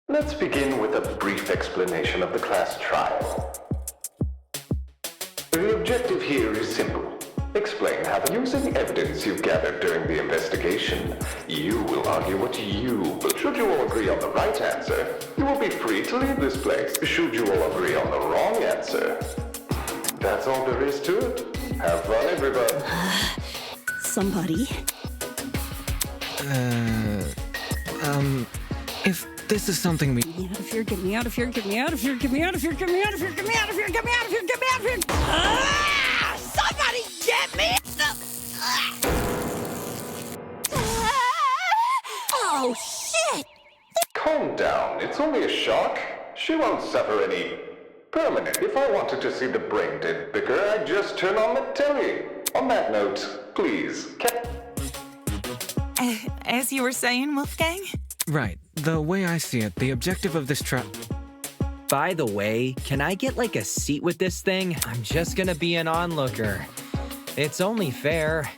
Let's begin with a brief explanation of the class trial. The objective here is simple. Explain how, using evidence you've gathered during the investigation, you will argue what you... But should you all agree on the right answer, you will be free to leave this place. Should you all agree on the wrong answer, that's all there is to it. Have fun, everybody. Somebody. If this is something we... Get out of here, get me out of here, get me out of here, get me out of here, get me out of here, get me out of here, get me out of here, get me out of here! Ah! Somebody get me! Oh, shit! Calm down. It's only a shock. She won't suffer any permanent. If I wanted to see the brain dead bicker, I'd just turn on the telly. On that note, please, As you were saying, Wolfgang? Right. The way I see it, the objective of this trial... By the way, can I get like a seat with this thing? I'm just gonna be an onlooker. It's only fair.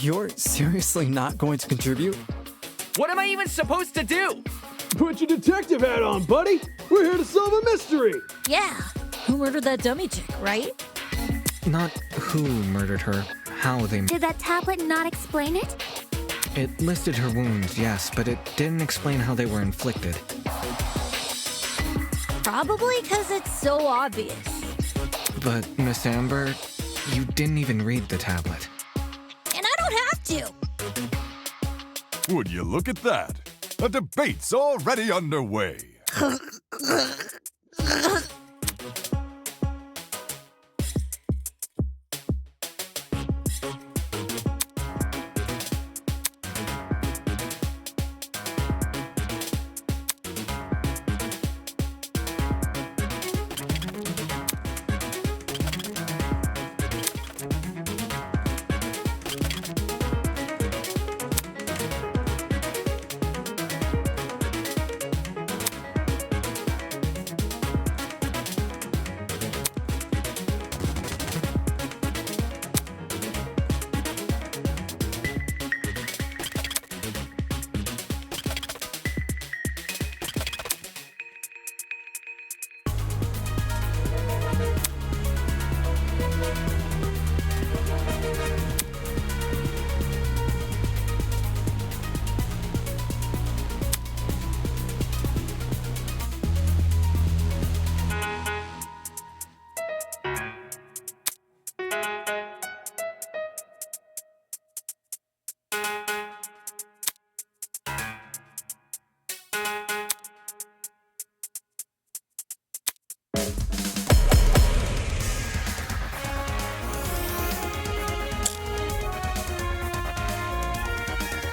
You're seriously not going to contribute? What am I even supposed to do? Put your detective hat on, buddy! We're here to solve a mystery! Yeah, who murdered that dummy chick, right? Not who murdered her, how they... Did that tablet not explain it? It listed her wounds, yes, but it didn't explain how they were inflicted. Probably because it's so obvious. But, Miss Amber, you didn't even read the tablet. And I don't have to! Would you look at that? A debate's already underway.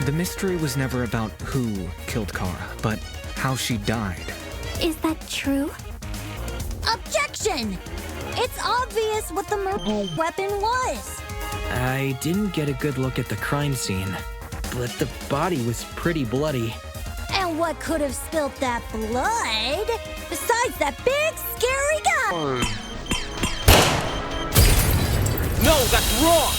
The mystery was never about who killed Kara, but how she died. Is that true? Objection! It's obvious what the murder weapon was. I didn't get a good look at the crime scene, but the body was pretty bloody. And what could have spilt that blood besides that big, scary gun? No, that's wrong!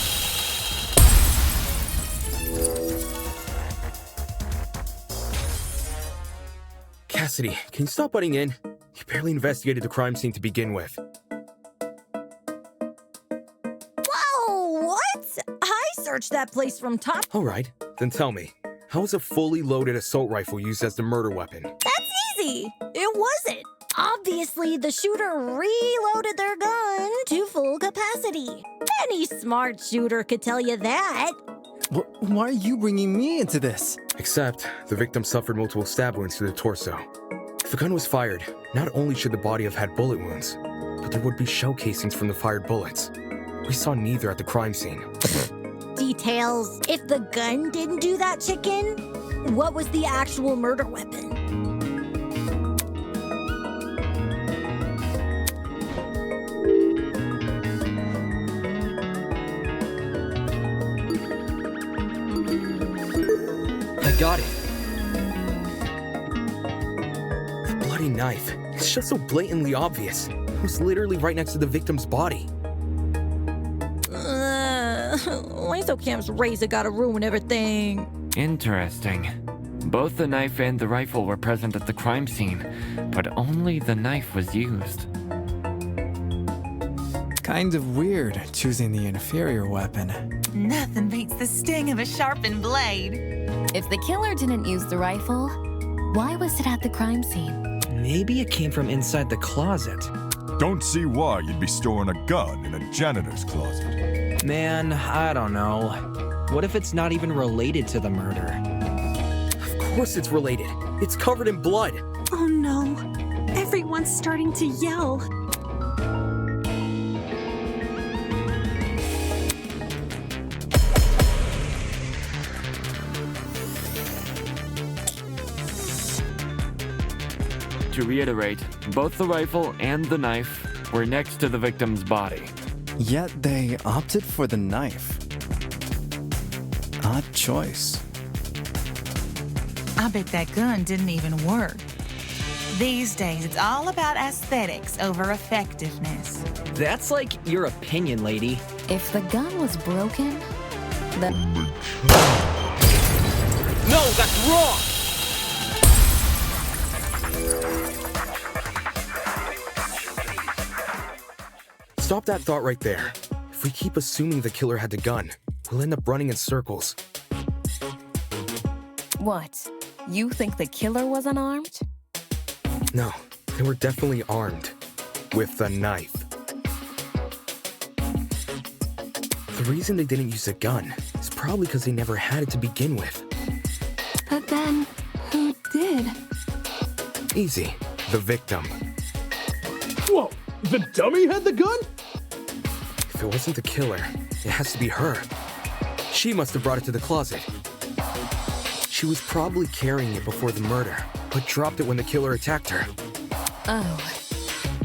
Cassidy, can you stop butting in? You barely investigated the crime scene to begin with. Whoa, what? I searched that place from top. All right, then tell me, how was a fully loaded assault rifle used as the murder weapon? That's easy. It wasn't. Obviously, the shooter reloaded their gun to full capacity. Any smart shooter could tell you that. Why are you bringing me into this? Except, the victim suffered multiple stab wounds to the torso. If the gun was fired, not only should the body have had bullet wounds, but there would be shell casings from the fired bullets. We saw neither at the crime scene. Details. If the gun didn't do that chicken, what was the actual murder weapon? I got it. The bloody knife. It's just so blatantly obvious. It was literally right next to the victim's body. Lysocam's razor gotta ruin everything. Interesting. Both the knife and the rifle were present at the crime scene, but only the knife was used. Kind of weird choosing the inferior weapon. Nothing beats the sting of a sharpened blade. If the killer didn't use the rifle, why was it at the crime scene? Maybe it came from inside the closet. Don't see why you'd be storing a gun in a janitor's closet. Man, I don't know. What if it's not even related to the murder? Of course it's related. It's covered in blood. Oh no. Everyone's starting to yell. To reiterate, both the rifle and the knife were next to the victim's body. Yet they opted for the knife. Odd choice. I bet that gun didn't even work. These days, it's all about aesthetics over effectiveness. That's like your opinion, lady. If the gun was broken, then... No, that's wrong! Stop that thought right there. If we keep assuming the killer had the gun, we'll end up running in circles. What? You think the killer was unarmed? No, they were definitely armed. With the knife. The reason they didn't use a gun is probably because they never had it to begin with. But then, who did? Easy. The victim. Whoa, the dummy had the gun? If it wasn't the killer, it has to be her. She must have brought it to the closet. She was probably carrying it before the murder, but dropped it when the killer attacked her. Oh,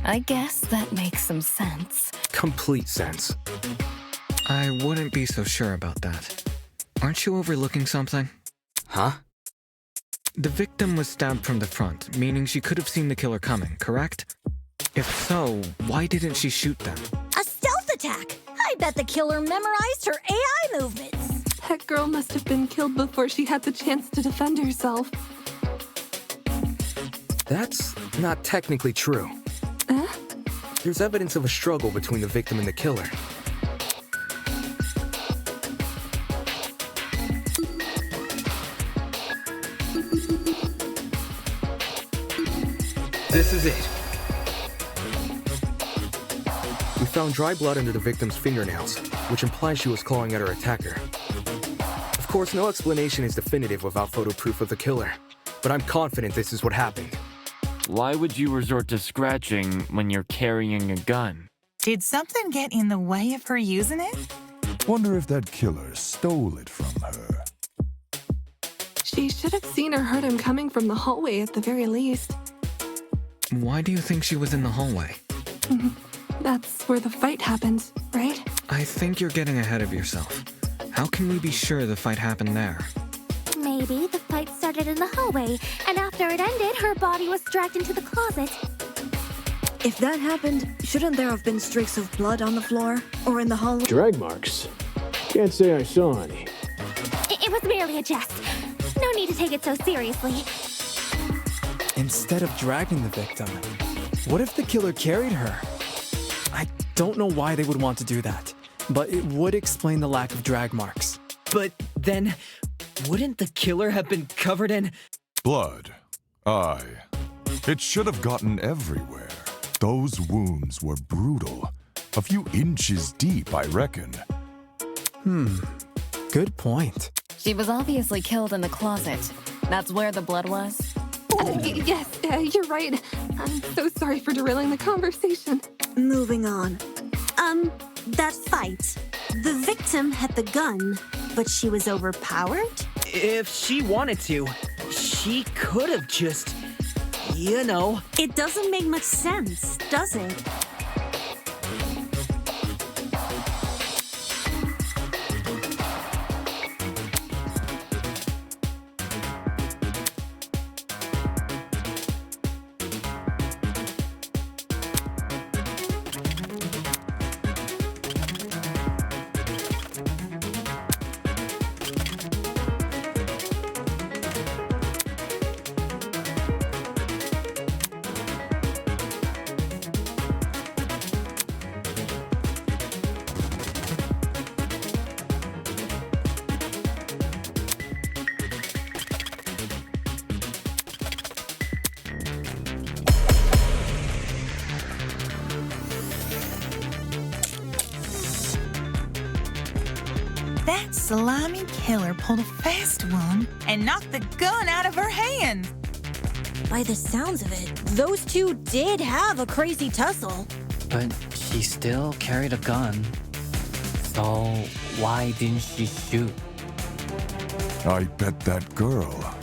I guess that makes some sense. Complete sense. I wouldn't be so sure about that. Aren't you overlooking something? Huh? The victim was stabbed from the front, meaning she could have seen the killer coming, correct? If so, why didn't she shoot them? A stealth attack! I bet the killer memorized her AI movements. That girl must have been killed before she had the chance to defend herself. That's not technically true. There's evidence of a struggle between the victim and the killer. This is it. We found dry blood under the victim's fingernails, which implies she was clawing at her attacker. Of course, no explanation is definitive without photo proof of the killer, but I'm confident this is what happened. Why would you resort to scratching when you're carrying a gun? Did something get in the way of her using it? Wonder if that killer stole it from her. She should have seen or heard him coming from the hallway at the very least. Why do you think she was in the hallway? That's where the fight happened, right? I think you're getting ahead of yourself. How can we be sure the fight happened there? Maybe the fight started in the hallway, and after it ended, her body was dragged into the closet. If that happened, shouldn't there have been streaks of blood on the floor? Or in the hallway? Drag marks. Can't say I saw any. It was merely a jest. No need to take it so seriously. Instead of dragging the victim, what if the killer carried her? I don't know why they would want to do that, but it would explain the lack of drag marks. But then, wouldn't the killer have been covered in... Blood. Aye. It should have gotten everywhere. Those wounds were brutal. A few inches deep, I reckon. Good point. She was obviously killed in the closet. That's where the blood was? Yes, you're right. I'm so sorry for derailing the conversation. Moving on. That fight. The victim had the gun, but she was overpowered? If she wanted to, she could have just, you know. It doesn't make much sense, does it? That slimy killer pulled a fast one and knocked the gun out of her hand. By the sounds of it, those two did have a crazy tussle. But she still carried a gun. So why didn't she shoot? I bet that girl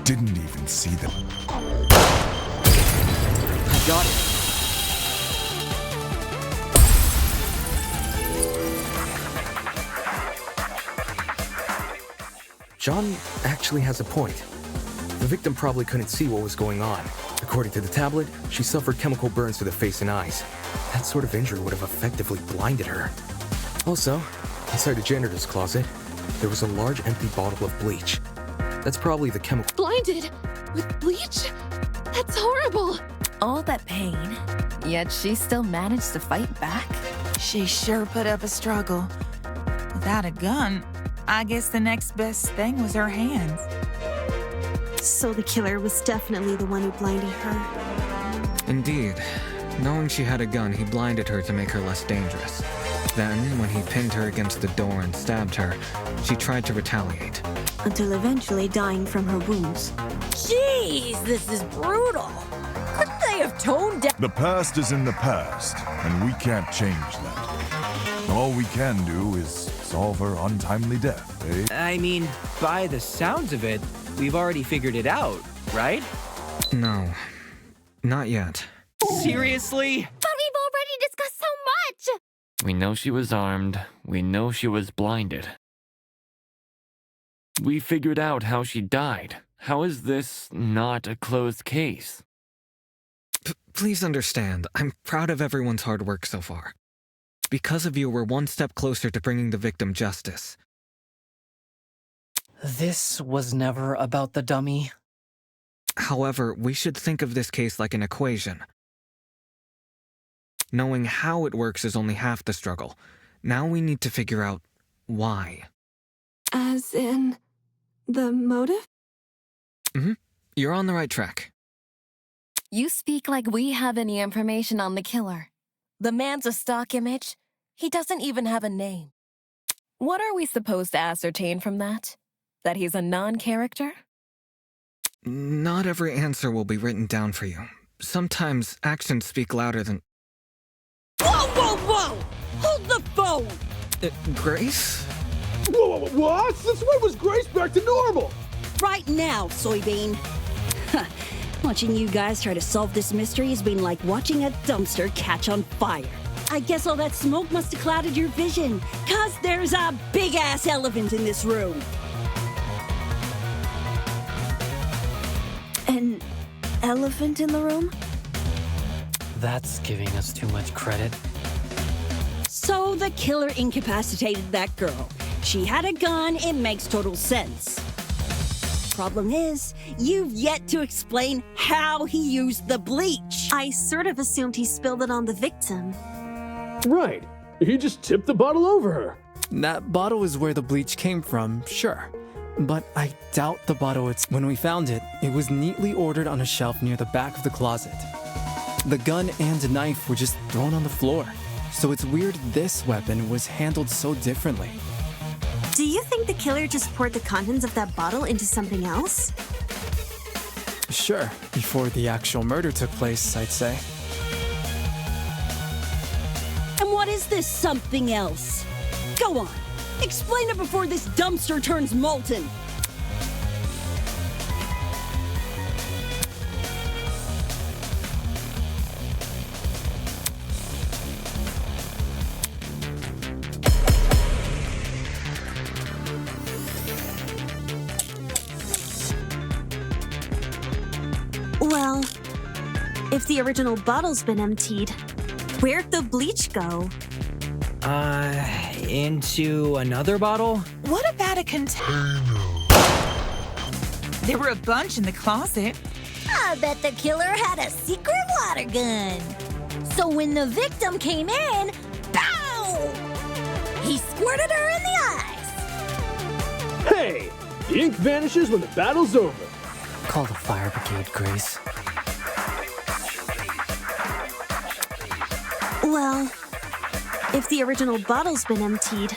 didn't even see them. I got it. John actually has a point. The victim probably couldn't see what was going on. According to the tablet, she suffered chemical burns to the face and eyes. That sort of injury would have effectively blinded her. Also, inside the janitor's closet, there was a large empty bottle of bleach. That's probably the chemical. Blinded? With bleach? That's horrible. All that pain, yet she still managed to fight back. She sure put up a struggle. Without a gun, I guess the next best thing was her hands. So the killer was definitely the one who blinded her. Indeed. Knowing she had a gun, he blinded her to make her less dangerous. Then, when he pinned her against the door and stabbed her, she tried to retaliate. Until eventually dying from her wounds. Jeez, this is brutal. Couldn't they have toned down? The past is in the past, and we can't change that. All we can do is solve her untimely death, eh? I mean, by the sounds of it, we've already figured it out, right? No, not yet. Seriously? But we've already discussed so much! We know she was armed. We know she was blinded. We figured out how she died. How is this not a closed case? Please understand, I'm proud of everyone's hard work so far. Because of you, we're one step closer to bringing the victim justice. This was never about the dummy. However, we should think of this case like an equation. Knowing how it works is only half the struggle. Now we need to figure out why. As in, the motive? You're on the right track. You speak like we have any information on the killer. The man's a stock image. He doesn't even have a name. What are we supposed to ascertain from that? That he's a non-character? Not every answer will be written down for you. Sometimes actions speak louder than... Whoa, whoa, whoa! Hold the phone! Grace? Whoa, what? Since when was Grace back to normal? Right now, soybean. Watching you guys try to solve this mystery has been like watching a dumpster catch on fire. I guess all that smoke must have clouded your vision, 'cause there's a big-ass elephant in this room. An elephant in the room? That's giving us too much credit. So the killer incapacitated that girl. She had a gun, it makes total sense. Problem is, you've yet to explain how he used the bleach. I sort of assumed he spilled it on the victim. Right. He just tipped the bottle over her. That bottle is where the bleach came from, sure. But I doubt the bottle when we found it, it was neatly ordered on a shelf near the back of the closet. The gun and knife were just thrown on the floor. So it's weird this weapon was handled so differently. Do you think the killer just poured the contents of that bottle into something else? Sure, before the actual murder took place, I'd say. And what is this something else? Go on, explain it before this dumpster turns molten. If the original bottle's been emptied, where'd the bleach go? Into another bottle? What about a container? There were a bunch in the closet. I bet the killer had a secret water gun. So when the victim came in, pow! He squirted her in the eyes. Hey! The ink vanishes when the battle's over. Call the fire brigade, Grace. Well, if the original bottle's been emptied,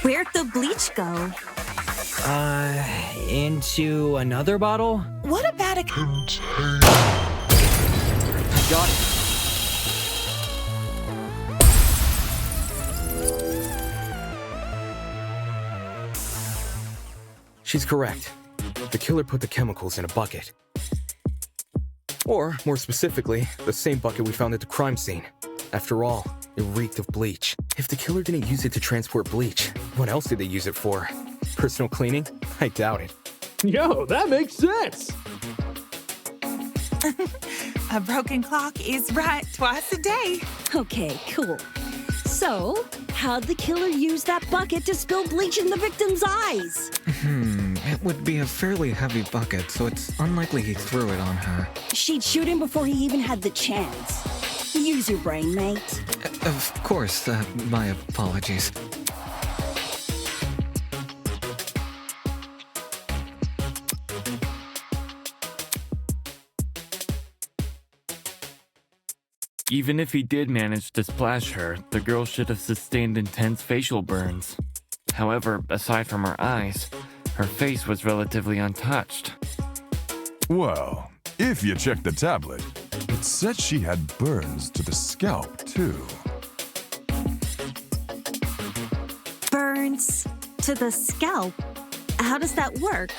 where'd the bleach go? Into another bottle? What about a container? I got it. She's correct. The killer put the chemicals in a bucket. Or, more specifically, the same bucket we found at the crime scene. After all, it reeked of bleach. If the killer didn't use it to transport bleach, what else did they use it for? Personal cleaning? I doubt it. Yo, that makes sense! A broken clock is right twice a day. Okay, cool. So, how'd the killer use that bucket to spill bleach in the victim's eyes? It would be a fairly heavy bucket, so it's unlikely he threw it on her. She'd shoot him before he even had the chance. Use your brain, mate. Of course, my apologies. Even if he did manage to splash her, the girl should have sustained intense facial burns. However, aside from her eyes, her face was relatively untouched. Well, if you check the tablet, it said she had burns to the scalp, too. Burns to the scalp? How does that work?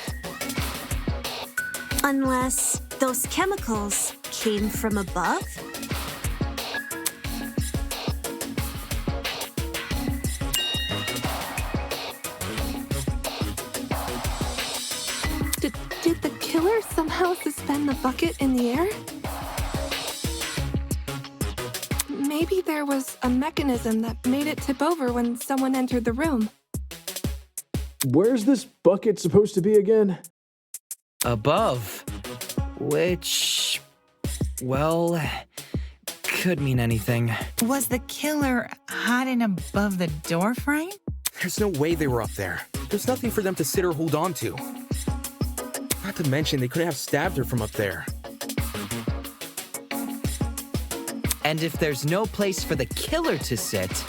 Unless those chemicals came from above? Did the killer somehow suspend the bucket in the air? Maybe there was a mechanism that made it tip over when someone entered the room. Where's this bucket supposed to be again? Above. Which, well, could mean anything. Was the killer hiding above the door frame? There's no way they were up there. There's nothing for them to sit or hold on to. Not to mention, they couldn't have stabbed her from up there. And if there's no place for the killer to sit,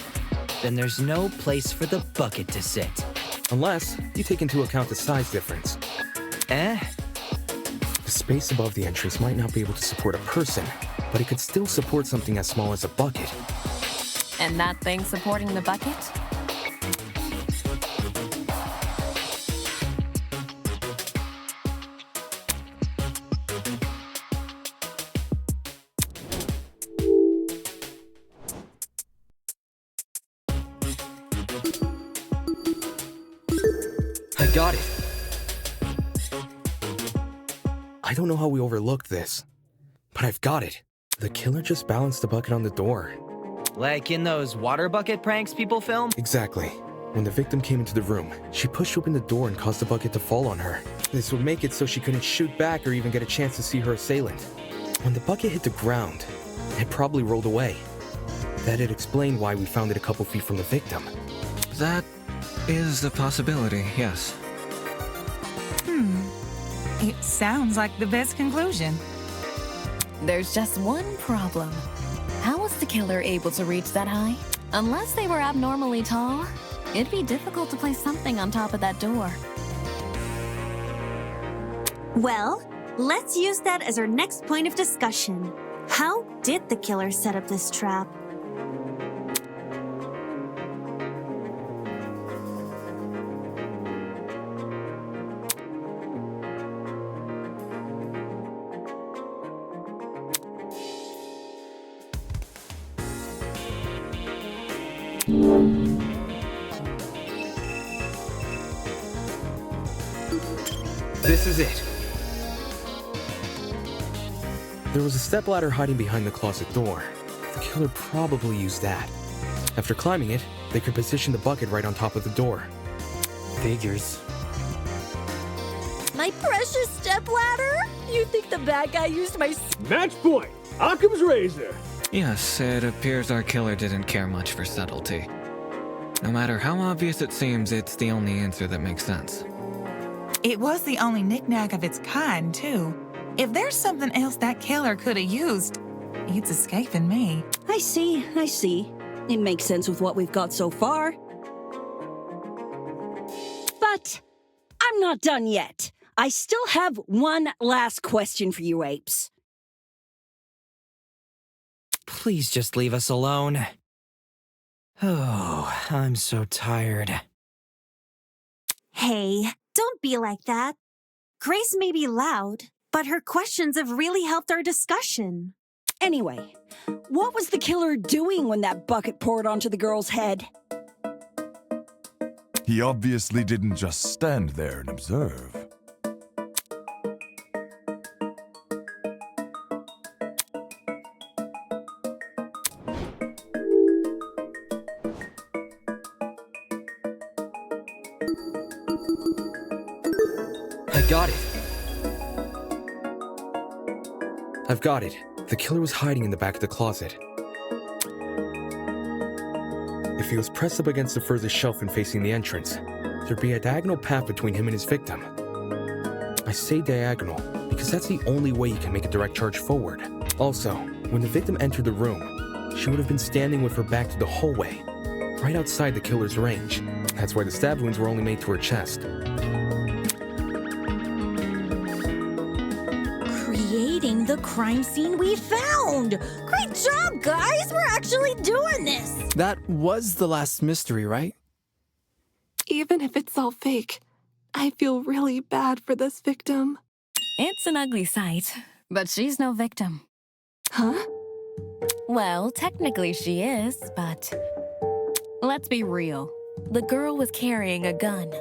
then there's no place for the bucket to sit. Unless you take into account the size difference. Eh? The space above the entrance might not be able to support a person, but it could still support something as small as a bucket. And that thing supporting the bucket? I got it. I don't know how we overlooked this, but I've got it. The killer just balanced the bucket on the door. Like in those water bucket pranks people film? Exactly. When the victim came into the room, she pushed open the door and caused the bucket to fall on her. This would make it so she couldn't shoot back or even get a chance to see her assailant. When the bucket hit the ground, it probably rolled away. That'd explain why we found it a couple feet from the victim. That is a possibility, yes. It sounds like the best conclusion. There's just one problem. How was the killer able to reach that high? Unless they were abnormally tall, it'd be difficult to place something on top of that door. Well, let's use that as our next point of discussion. How did the killer set up this trap? This is it. There was a stepladder hiding behind the closet door. The killer probably used that. After climbing it, they could position the bucket right on top of the door. Figures. My precious stepladder? You think the bad guy used my... Match point! Occam's razor! Yes, it appears our killer didn't care much for subtlety. No matter how obvious it seems, it's the only answer that makes sense. It was the only knick-knack of its kind, too. If there's something else that killer could have used, it's escaping me. I see. It makes sense with what we've got so far. But I'm not done yet. I still have one last question for you apes. Please just leave us alone. Oh, I'm so tired. Hey, don't be like that. Grace may be loud, but her questions have really helped our discussion. Anyway, what was the killer doing when that bucket poured onto the girl's head? He obviously didn't just stand there and observe. I got it. I've got it. The killer was hiding in the back of the closet. If he was pressed up against the furthest shelf and facing the entrance, there'd be a diagonal path between him and his victim. I say diagonal because that's the only way you can make a direct charge forward. Also, when the victim entered the room, she would have been standing with her back to the hallway, right outside the killer's range. That's why the stab wounds were only made to her chest. Creating the crime scene we found! Great job, guys! We're actually doing this! That was the last mystery, right? Even if it's all fake, I feel really bad for this victim. It's an ugly sight, but she's no victim. Huh? Well, technically she is, but let's be real. The girl was carrying a gun.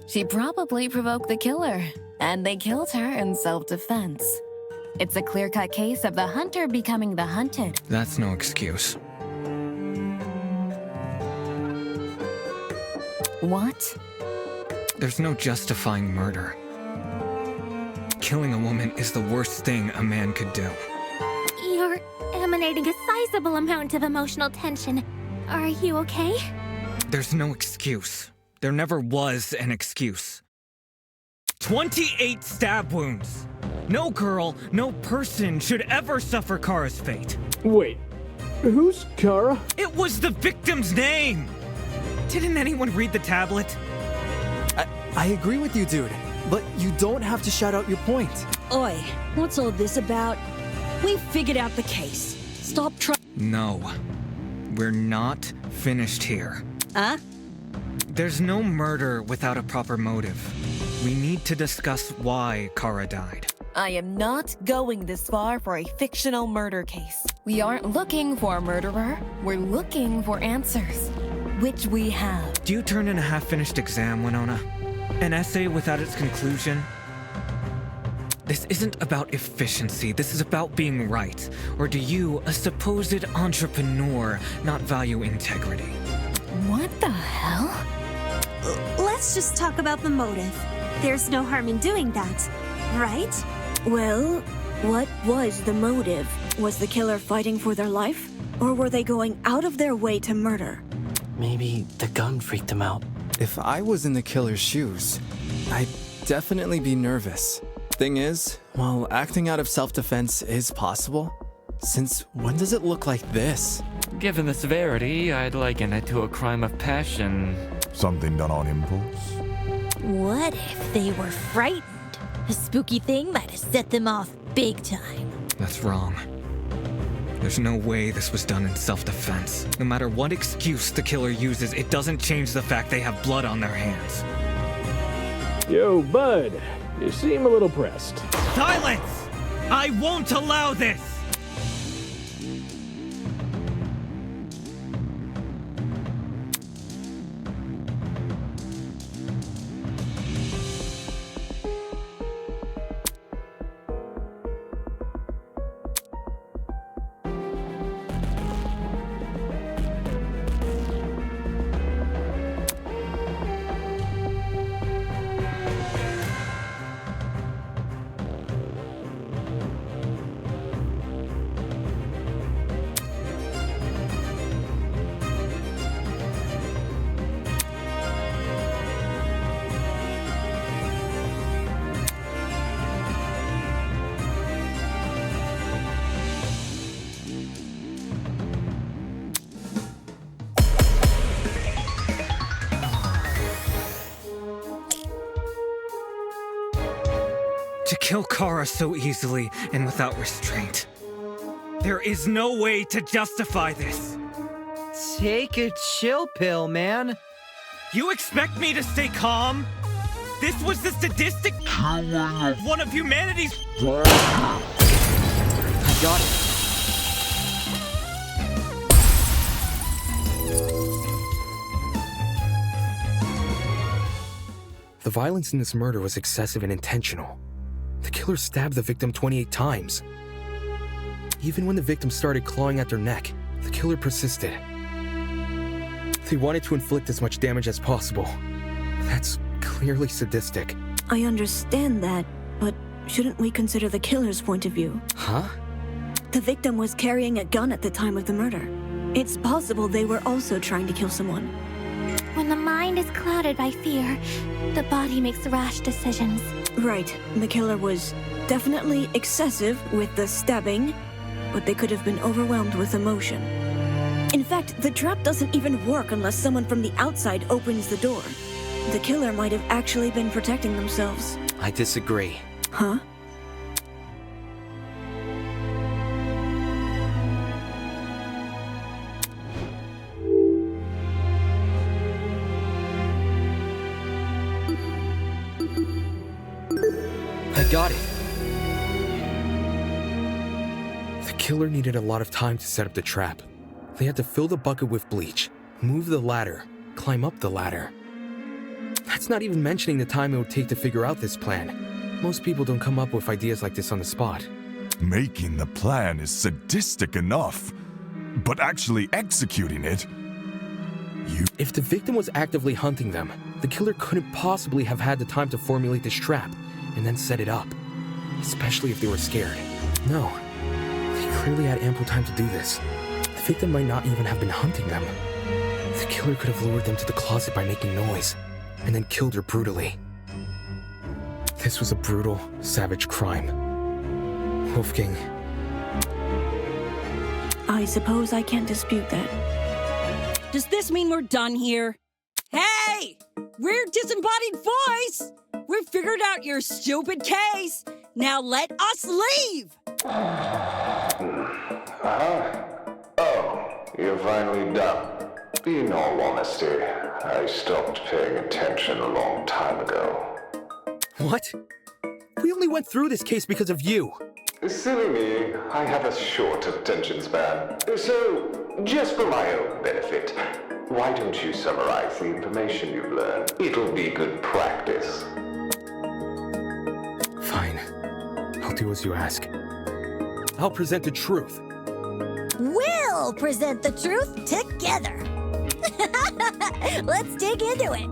She probably provoked the killer, and they killed her in self-defense. It's a clear-cut case of the hunter becoming the hunted. That's no excuse. What? There's no justifying murder. Killing a woman is the worst thing a man could do. You're emanating a sizable amount of emotional tension. Are you okay? There's no excuse. There never was an excuse. 28 stab wounds! No girl, no person should ever suffer Kara's fate. Wait, who's Kara? It was the victim's name! Didn't anyone read the tablet? I agree with you, dude, but you don't have to shout out your point. Oi, what's all this about? We figured out the case. Stop trying. No. We're not finished here. Huh? There's no murder without a proper motive. We need to discuss why Kara died. I am not going this far for a fictional murder case. We aren't looking for a murderer. We're looking for answers, which we have. Do you turn in a half-finished exam, Winona? An essay without its conclusion? This isn't about efficiency, this is about being right. Or do you, a supposed entrepreneur, not value integrity? What the hell? Let's just talk about the motive. There's no harm in doing that, right? Well, what was the motive? Was the killer fighting for their life? Or were they going out of their way to murder? Maybe the gun freaked him out. If I was in the killer's shoes, I'd definitely be nervous. Thing is, while acting out of self-defense is possible, since when does it look like this? Given the severity, I'd liken it to a crime of passion. Something done on impulse? What if they were frightened? A spooky thing might have set them off big time. That's wrong. There's no way this was done in self-defense. No matter what excuse the killer uses, it doesn't change the fact they have blood on their hands. Yo, bud. You seem a little pressed. Silence! I won't allow this! To kill Kara so easily and without restraint. There is no way to justify this. Take a chill pill, man. You expect me to stay calm? This was the sadistic one of humanity's. I got it. The violence in this murder was excessive and intentional. The killer stabbed the victim 28 times. Even when the victim started clawing at their neck, the killer persisted. They wanted to inflict as much damage as possible. That's clearly sadistic. I understand that, but shouldn't we consider the killer's point of view? Huh? The victim was carrying a gun at the time of the murder. It's possible they were also trying to kill someone. When the mind is clouded by fear, the body makes rash decisions. Right. The killer was definitely excessive with the stabbing, but they could have been overwhelmed with emotion. In fact, the trap doesn't even work unless someone from the outside opens the door. The killer might have actually been protecting themselves. I disagree. Huh? I got it. The killer needed a lot of time to set up the trap. They had to fill the bucket with bleach, move the ladder, climb up the ladder. That's not even mentioning the time it would take to figure out this plan. Most people don't come up with ideas like this on the spot. Making the plan is sadistic enough, but actually executing it... If the victim was actively hunting them, the killer couldn't possibly have had the time to formulate this trap and then set it up. Especially if they were scared. No, they clearly had ample time to do this. The victim might not even have been hunting them. The killer could have lured them to the closet by making noise, and then killed her brutally. This was a brutal, savage crime. Wolfgang. I suppose I can't dispute that. Does this mean we're done here? Hey! We're Disembodied Voice! We've figured out your stupid case! Now let us leave! Oh, you're finally done. In all honesty, I stopped paying attention a long time ago. What? We only went through this case because of you. Silly me, I have a short attention span. So, just for my own benefit, why don't you summarize the information you've learned? It'll be good practice. Fine. I'll do as you ask. I'll present the truth. We'll present the truth together. Let's dig into it.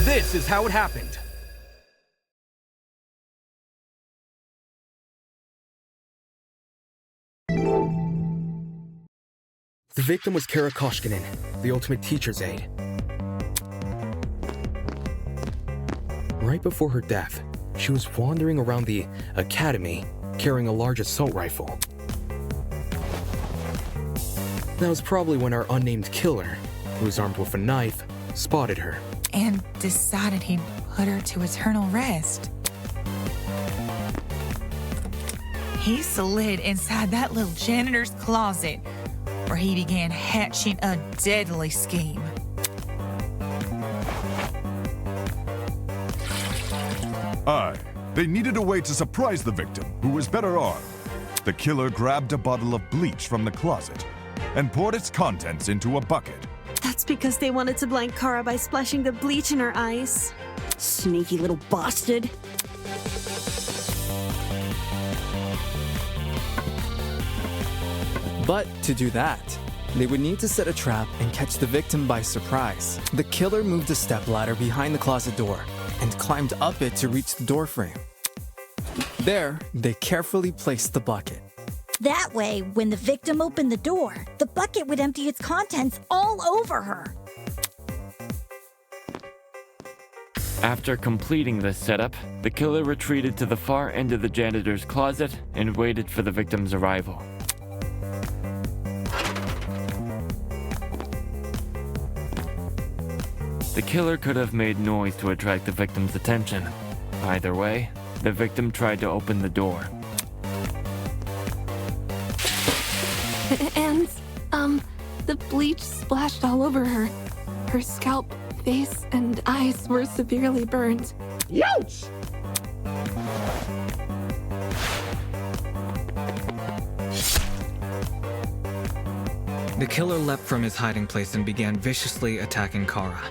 This is how it happened. The victim was Kara Koshkinen, the ultimate teacher's aide. Right before her death, she was wandering around the academy carrying a large assault rifle. That was probably when our unnamed killer, who was armed with a knife, spotted her. And decided he'd put her to eternal rest. He slid inside that little janitor's closet, where he began hatching a deadly scheme. Aye, they needed a way to surprise the victim, who was better armed. The killer grabbed a bottle of bleach from the closet and poured its contents into a bucket. That's because they wanted to blind Kara by splashing the bleach in her eyes. Sneaky little bastard. But to do that, they would need to set a trap and catch the victim by surprise. The killer moved a stepladder behind the closet door and climbed up it to reach the doorframe. There, they carefully placed the bucket. That way, when the victim opened the door, the bucket would empty its contents all over her. After completing this setup, the killer retreated to the far end of the janitor's closet and waited for the victim's arrival. The killer could have made noise to attract the victim's attention. Either way, the victim tried to open the door. And, the bleach splashed all over her. Her scalp, face, and eyes were severely burned. Youch! The killer leapt from his hiding place and began viciously attacking Kara.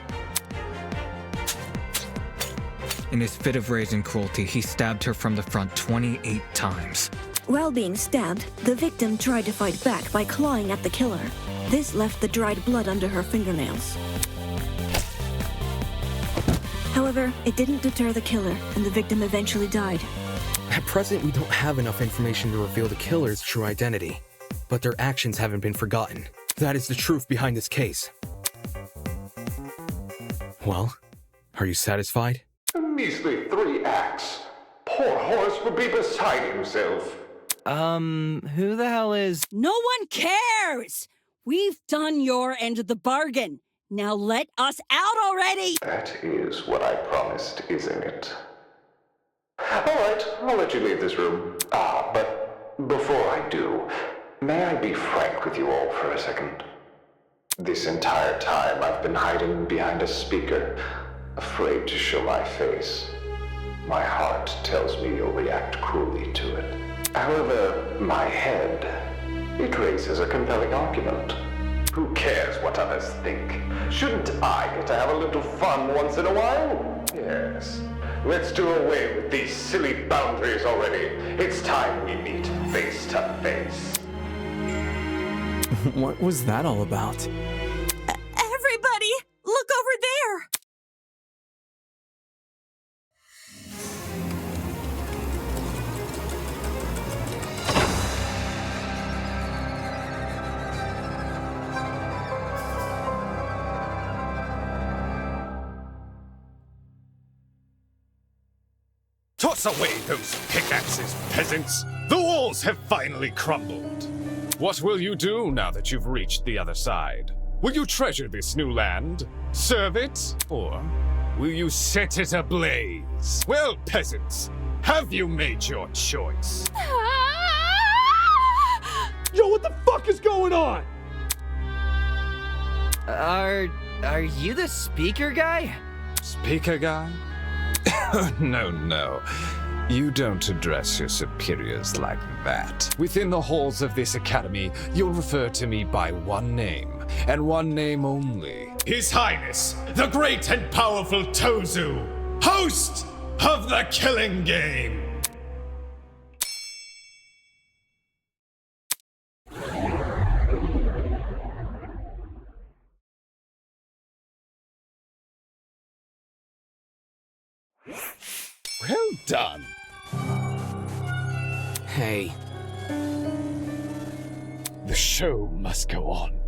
In his fit of rage and cruelty, he stabbed her from the front 28 times. While being stabbed, the victim tried to fight back by clawing at the killer. This left the dried blood under her fingernails. However, it didn't deter the killer, and the victim eventually died. At present, we don't have enough information to reveal the killer's true identity, but their actions haven't been forgotten. That is the truth behind this case. Well, are you satisfied? A measly 3 acts. Poor Horace would be beside himself. Who the hell is... No one cares! We've done your end of the bargain. Now let us out already! That is what I promised, isn't it? Alright, I'll let you leave this room. But before I do, may I be frank with you all for a second? This entire time I've been hiding behind a speaker, afraid to show my face. My heart tells me you'll react cruelly to it. However, my head, it raises a compelling argument. Who cares what others think? Shouldn't I get to have a little fun once in a while? Yes. Let's do away with these silly boundaries already. It's time we meet face to face. What was that all about? Everybody, look over there! Toss away those pickaxes, peasants! The walls have finally crumbled. What will you do now that you've reached the other side? Will you treasure this new land, serve it, or will you set it ablaze? Well, peasants, have you made your choice? Yo, what the fuck is going on? Are you the speaker guy? Speaker guy? No. You don't address your superiors like that. Within the halls of this academy, you'll refer to me by one name, and one name only. His Highness, the great and powerful Tozu, host of the Killing Game! Well done. Hey. The show must go on.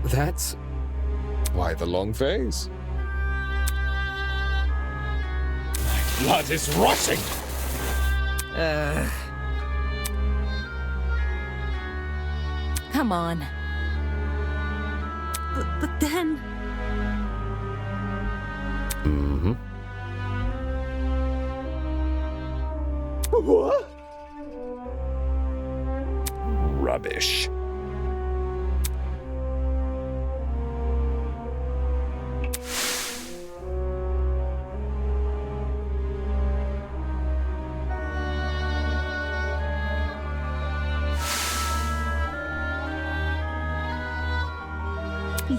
That's... Why the long face? My blood is rushing! Come on. But then... Mm-hmm. What? Rubbish.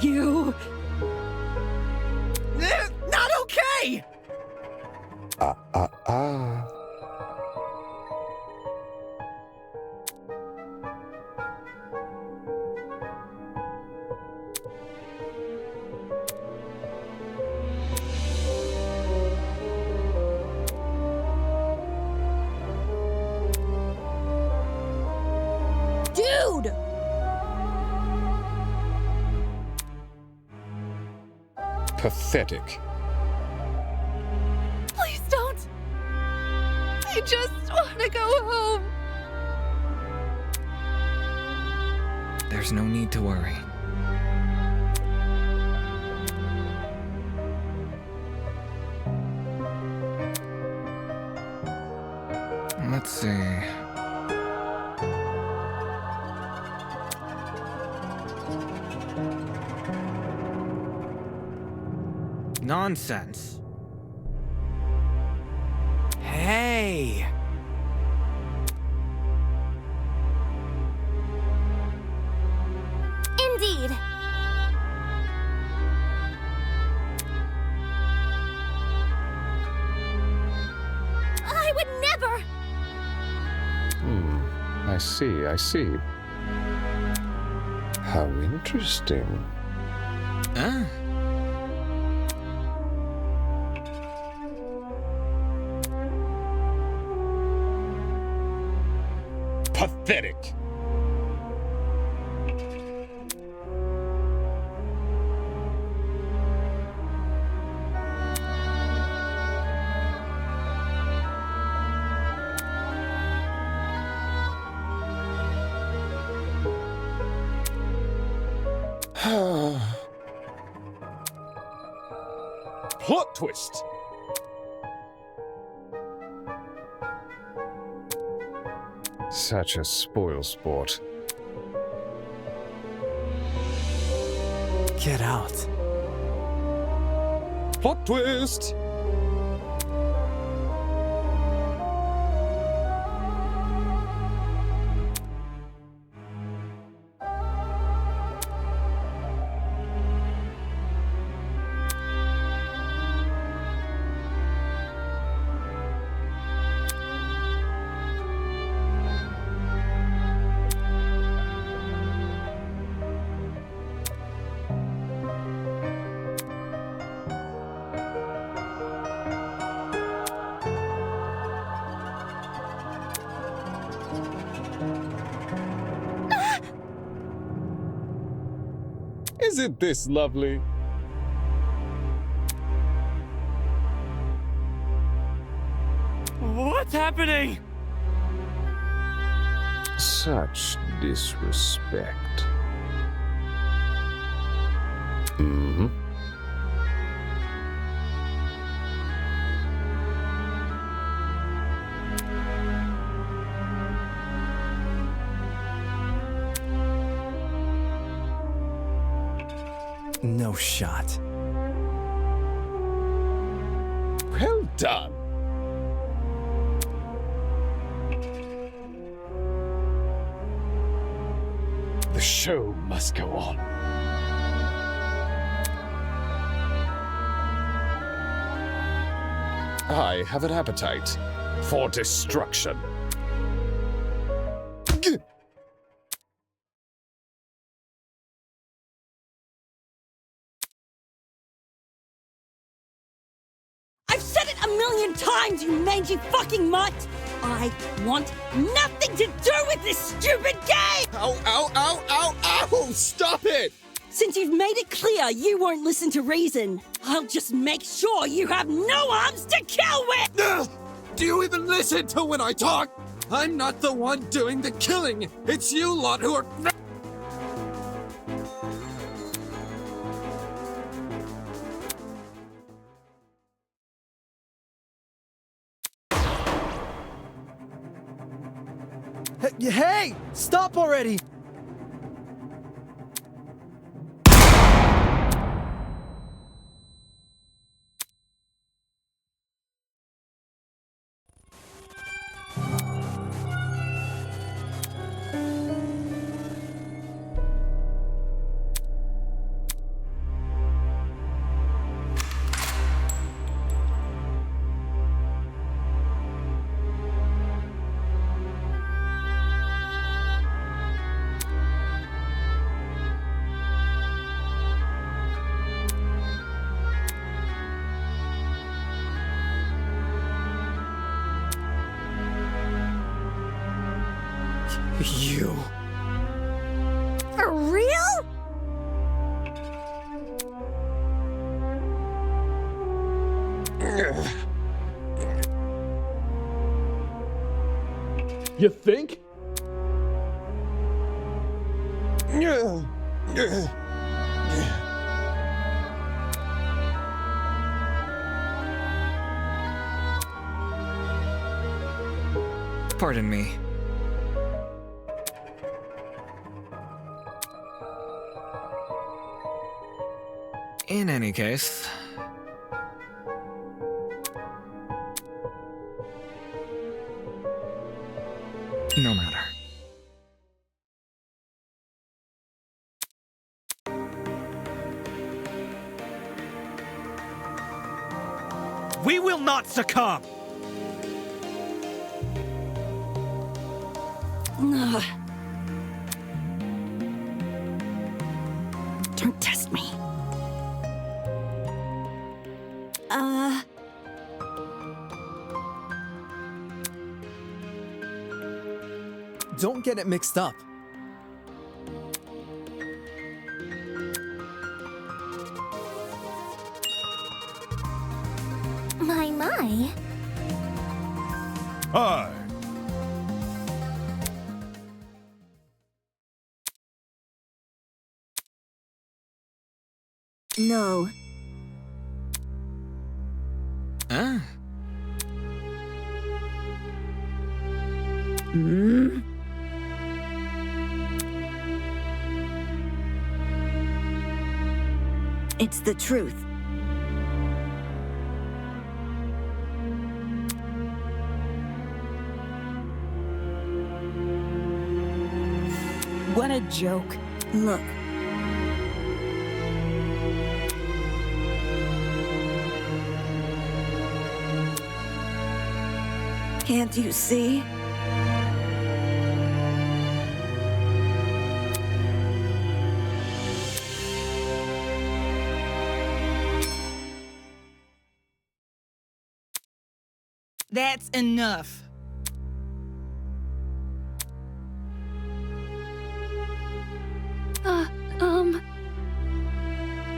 You... Not okay! Dude! Pathetic. Please don't. I just want to go home. There's no need to worry. Let's see. Nonsense. Hey! Indeed. I would never. I see. How interesting. Ah. Pathetic. Plot twist. Such a spoilsport. Get out. Plot twist. Isn't this lovely? What's happening? Such disrespect. Mm-hmm. No shot. Well done. The show must go on. I have an appetite for destruction. I've said it a million times, you mangy fucking mutt! I want nothing to do with this stupid game! Ow, ow, ow, ow, ow! Stop it! Since you ya you won't listen to reason. I'll just make sure you have no arms to kill with! Do you even listen to when I talk? I'm not the one doing the killing. It's you lot who are... Hey! Stop already! You... For real? You think? Pardon me. In any case... no matter. We will not succumb! Ugh. Don't test me. Don't get it mixed up. My. Aye. No. Ah. Hmm? It's the truth. What a joke. Look. Can't you see? That's enough.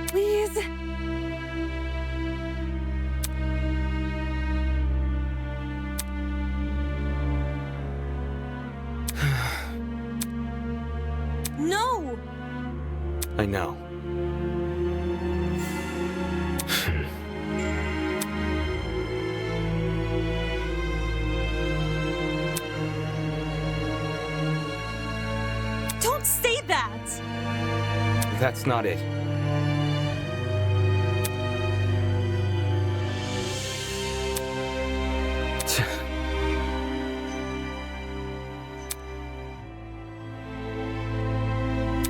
Please. No! I know. Don't say that! That's not it.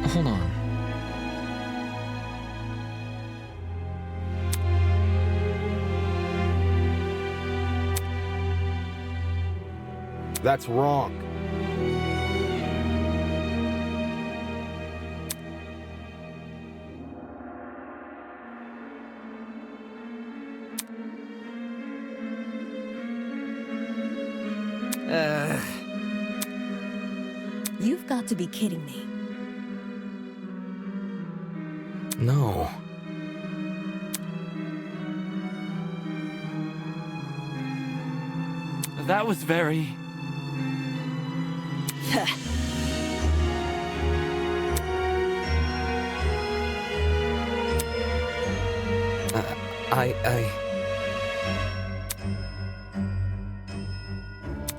Hold on. That's wrong. You've got to be kidding me. No. that was very...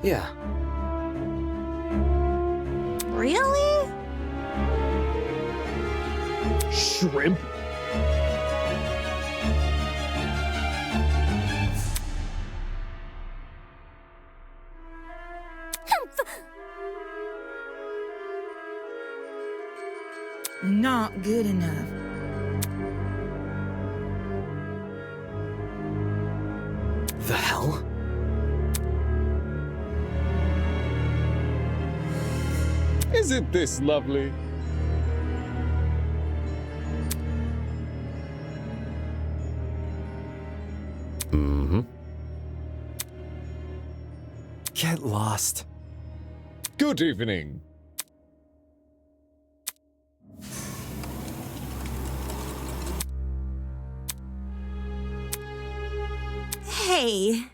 Yeah. Really? Shrimp? Not good enough. The hell? Isn't this lovely? Mm-hmm. Get lost. Good evening. Hey.